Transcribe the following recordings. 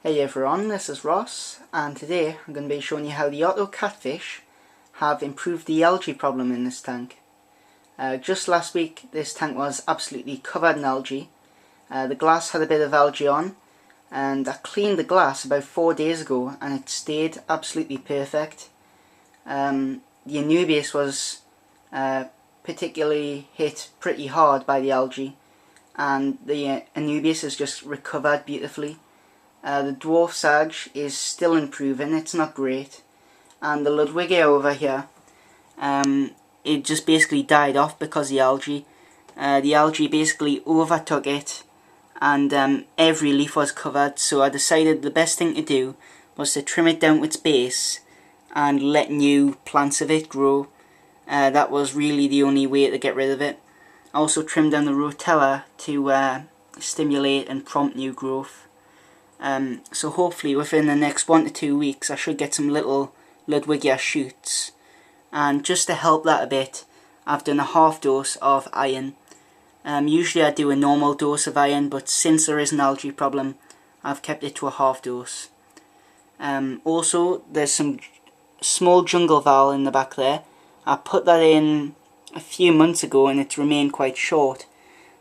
Hey everyone, this is Ross, and today I'm going to be showing you how the auto catfish have improved the algae problem in this tank. Just last week this tank was absolutely covered in algae. The glass had a bit of algae on, and I cleaned the glass about 4 days ago and it stayed absolutely perfect. The Anubias was particularly hit pretty hard by the algae, and the Anubias has just recovered beautifully. The dwarf Sag is still improving, it's not great, and the Ludwigia over here, it just basically died off because of the algae. The algae basically overtook it, and every leaf was covered, so I decided the best thing to do was to trim it down to its base and let new plants of it grow. That was really the only way to get rid of it. I also trimmed down the rotella to stimulate and prompt new growth. So hopefully within the next 1 to 2 weeks I should get some little Ludwigia shoots, and just to help that a bit I've done a half dose of iron. Usually I do a normal dose of iron, but since there is an algae problem I've kept it to a half dose. Also there's some small jungle val in the back there. I put that in a few months ago and it's remained quite short,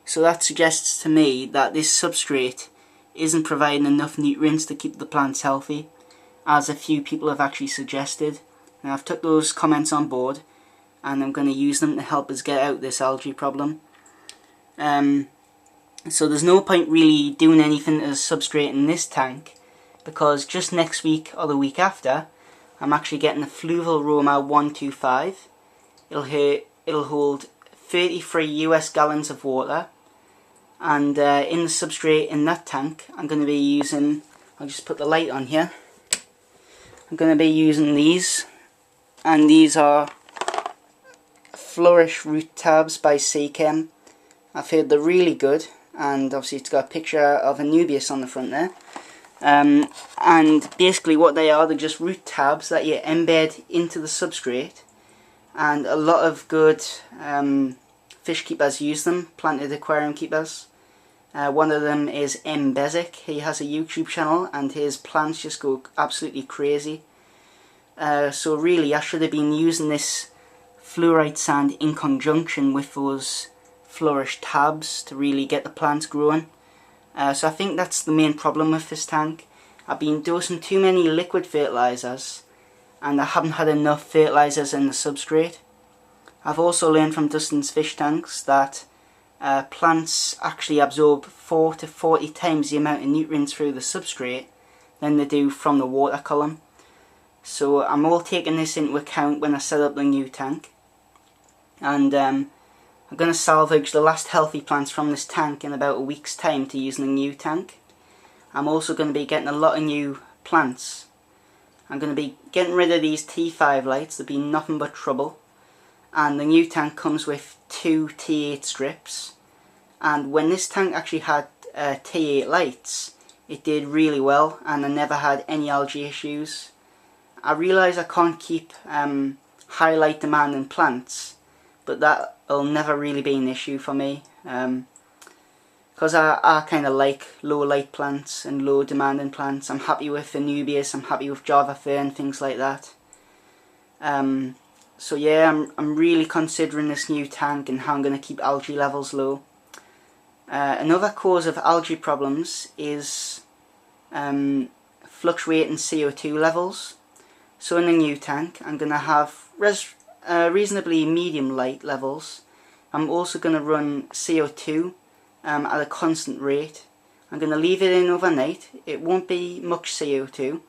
so that suggests to me that this substrate isn't providing enough nutrients to keep the plants healthy, as a few people have actually suggested. And I've took those comments on board and I'm going to use them to help us get out this algae problem. So there's no point really doing anything to the substrate in this tank, because just next week or the week after I'm actually getting a Fluval Roma 125. It'll hold 33 US gallons of water. And in the substrate in that tank I'm going to be using, I'll just put the light on here, I'm going to be using these, and these are Flourish Root Tabs by Seachem. I've heard they're really good, and obviously it's got a picture of Anubias on the front there. And basically what they are, they're just root tabs that you embed into the substrate, and a lot of good fish keepers use them, planted aquarium keepers. One of them is M. Bezic. He has a YouTube channel and his plants just go absolutely crazy. So really I should have been using this fluorite sand in conjunction with those Flourish tabs to really get the plants growing. So I think that's the main problem with this tank. I've been dosing too many liquid fertilizers and I haven't had enough fertilizers in the substrate. I've also learned from Dustin's fish tanks that plants actually absorb 4 to 40 times the amount of nutrients through the substrate than they do from the water column. So I'm all taking this into account when I set up the new tank. And I'm going to salvage the last healthy plants from this tank in about a week's time to use in the new tank. I'm also going to be getting a lot of new plants. I'm going to be getting rid of these T5 lights, they've been nothing but trouble. And the new tank comes with 2 T8 strips, and when this tank actually had T8 lights it did really well and I never had any algae issues. I realise I can't keep high light demand in plants, but that will never really be an issue for me, because I kind of like low light plants and low demanding plants. I'm happy with Anubias, I'm happy with Java Fern, things like that. So yeah, I'm really considering this new tank and how I'm going to keep algae levels low. Another cause of algae problems is fluctuating CO2 levels. So in the new tank I'm going to have reasonably medium light levels. I'm also going to run CO2 at a constant rate. I'm going to leave it in overnight. It won't be much CO2.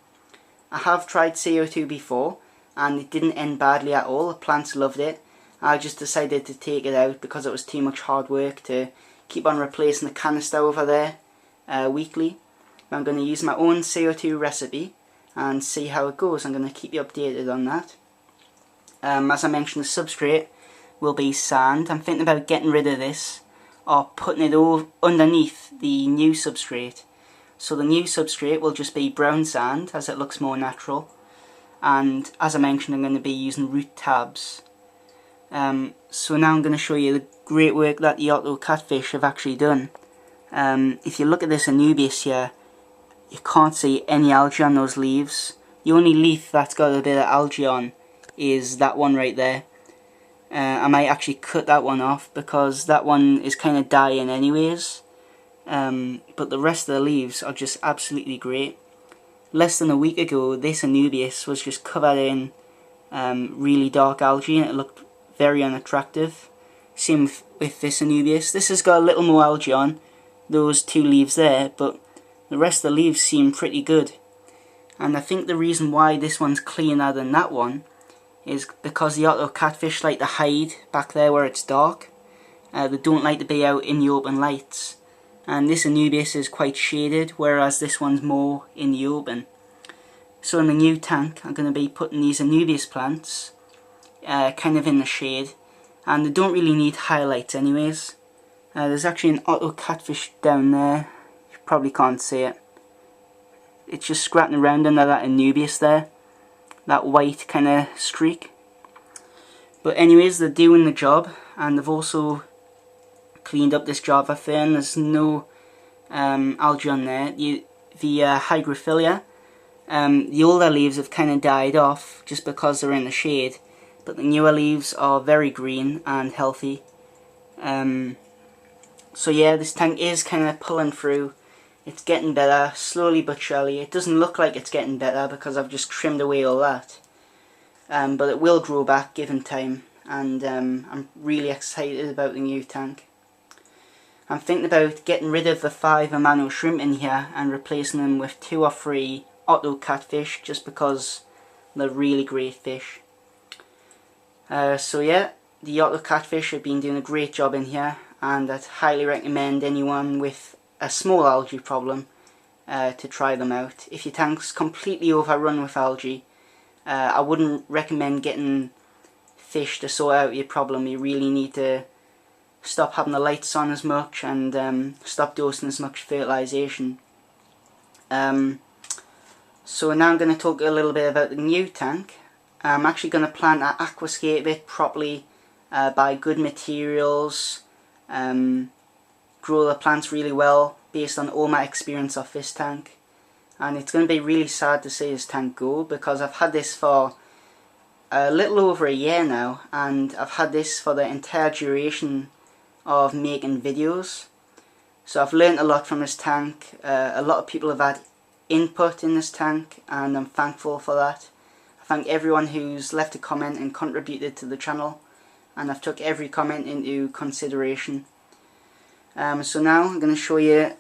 I have tried CO2 before and it didn't end badly at all. The plants loved it. I just decided to take it out because it was too much hard work to keep on replacing the canister over there weekly. I'm going to use my own CO2 recipe and see how it goes. I'm going to keep you updated on that. As I mentioned, the substrate will be sand. I'm thinking about getting rid of this or putting it underneath the new substrate. So the new substrate will just be brown sand as it looks more natural. And as I mentioned, I'm going to be using root tabs. So now I'm going to show you the great work that the auto catfish have actually done. If you look at this Anubias here, you can't see any algae on those leaves. The only leaf that's got a bit of algae on is that one right there. I might actually cut that one off because that one is kind of dying anyways. But the rest of the leaves are just absolutely great. Less than a week ago, this Anubias was just covered in really dark algae and it looked very unattractive. Same with this Anubias. This has got a little more algae on, those two leaves there, but the rest of the leaves seem pretty good. And I think the reason why this one's cleaner than that one is because the Otto catfish like to hide back there where it's dark. They don't like to be out in the open lights. And this Anubias is quite shaded, whereas this one's more in the open. So in the new tank, I'm going to be putting these Anubias plants kind of in the shade. And they don't really need highlights anyways. There's actually an Otto catfish down there. You probably can't see it. It's just scratching around under that Anubias there. That white kind of streak. But anyways, they're doing the job, and they've also cleaned up this Java fern. There's no algae on there. The Hygrophila, the older leaves have kind of died off just because they're in the shade, but the newer leaves are very green and healthy. So yeah, this tank is kind of pulling through. It's getting better, slowly but surely. It doesn't look like it's getting better because I've just trimmed away all that. But it will grow back given time, and I'm really excited about the new tank. I'm thinking about getting rid of the 5 Amano shrimp in here and replacing them with 2 or 3 Otto catfish just because they're really great fish. So yeah, the Otto catfish have been doing a great job in here, and I'd highly recommend anyone with a small algae problem to try them out. If your tank's completely overrun with algae, I wouldn't recommend getting fish to sort out your problem. You really need to stop having the lights on as much and stop dosing as much fertilisation. So now I'm going to talk a little bit about the new tank. I'm actually going to plan to aquascape it properly, buy good materials, grow the plants really well based on all my experience of this tank. And it's going to be really sad to see this tank go because I've had this for a little over a year now, and I've had this for the entire duration of making videos. So I've learned a lot from this tank. A lot of people have had input in this tank, and I'm thankful for that. I thank everyone who's left a comment and contributed to the channel, and I've took every comment into consideration. So now I'm going to show you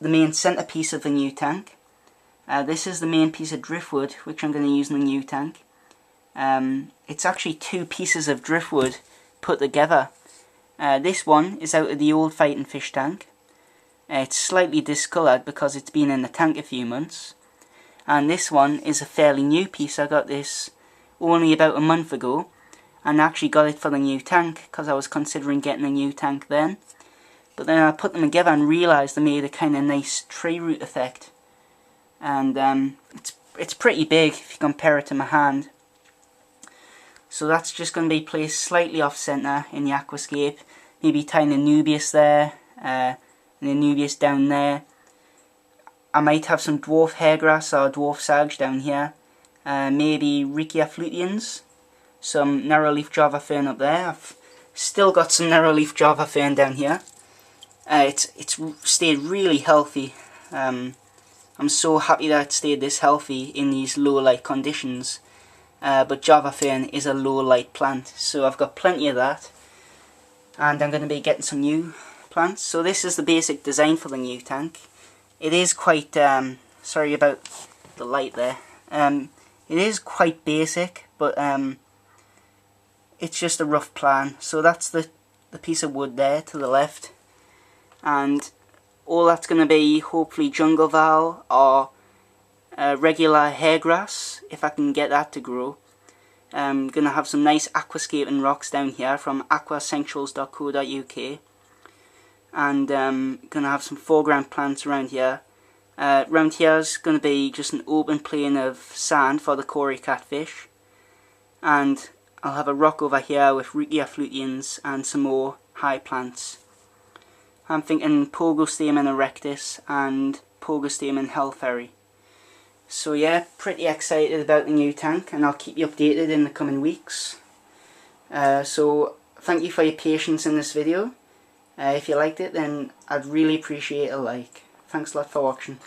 the main centerpiece of the new tank. This is the main piece of driftwood which I'm going to use in the new tank. It's actually 2 pieces of driftwood put together. This one is out of the old fighting fish tank. It's slightly discoloured because it's been in the tank a few months. And this one is a fairly new piece. I got this only about a month ago, and actually got it for the new tank because I was considering getting a new tank then. But then I put them together and realised they made a kind of nice tree root effect. And it's pretty big if you compare it to my hand. So that's just going to be placed slightly off centre in the aquascape. Maybe tying a Anubias there, and a Anubias down there. I might have some dwarf hairgrass or dwarf sage down here. Maybe Riccia fluteans. Some narrowleaf Java fern up there. I've still got some narrowleaf Java fern down here. It's stayed really healthy. I'm so happy that it stayed this healthy in these low light conditions. But Java fern is a low light plant, so I've got plenty of that. And I'm going to be getting some new plants. So this is the basic design for the new tank. It is quite, sorry about the light there. It is quite basic, but it's just a rough plan. So that's the piece of wood there to the left. And all that's going to be hopefully jungle val or regular hairgrass, if I can get that to grow. I'm going to have some nice aquascaping rocks down here from aquasanctuals.co.uk. And going to have some foreground plants around here. Around here is going to be just an open plain of sand for the Cory catfish. And I'll have a rock over here with Riccia fluteans and some more high plants. I'm thinking Pogostamen erectus and Pogosteum and Hellfairy. So yeah, pretty excited about the new tank, and I'll keep you updated in the coming weeks. So thank you for your patience in this video. If you liked it, then I'd really appreciate a like. Thanks a lot for watching.